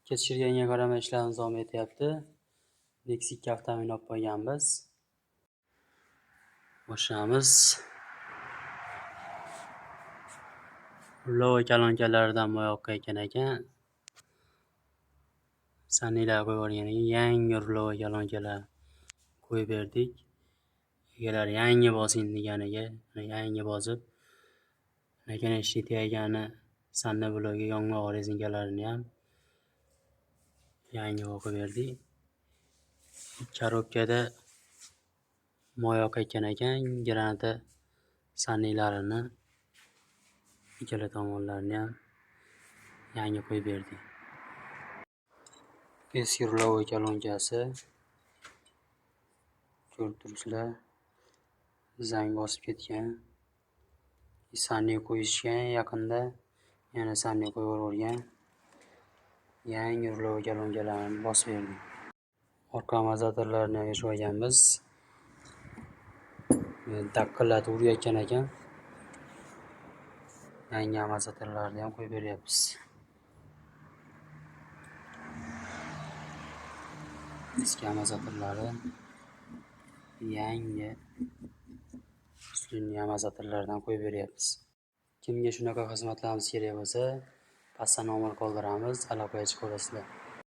Kechirganga qaramay ishlarimiz davom etyapti. Nexus 2 avtomobilni olib qo'yganmiz. Boshlaymiz. Rulova kolonkalaridan moyoqqa ekan. Saniylar qo'yib yuborgan ekan. Yangi rulova kolonkalar qo'yib berdik. Egalar yangi bosing deganiga, yangi bosib, lekin eshitayotgani sanna blogi yong'oq rezinkalarini ham yangi o'qib berdik. Korobkada moyoq ekan, granata saniylarini ikkala tomonlarini ham yangi qo'yib berdik. Eski rulova kolonkasi ko'rib turibsizlar, zang bosib ketgan. Saniya qo'yishgan, yaqinda yana saniya qo'yib yuborgan. Yangi rulova kolonkalarni bosib berdik. Orqa amortizatorlarini ham yechib olganmiz. Daqqillatib urayotgan ekan. Yangi amortizatorlarni ham qo'yib beryapmiz. Eski amortizatorlari yangi ustunli amortizatorlardan qo'yib beryapmiz. Kimga shunaqa xizmatlarimiz kerak bo'lsa, pastda nomer qoldiramiz, aloqaga chiqaverasizlar.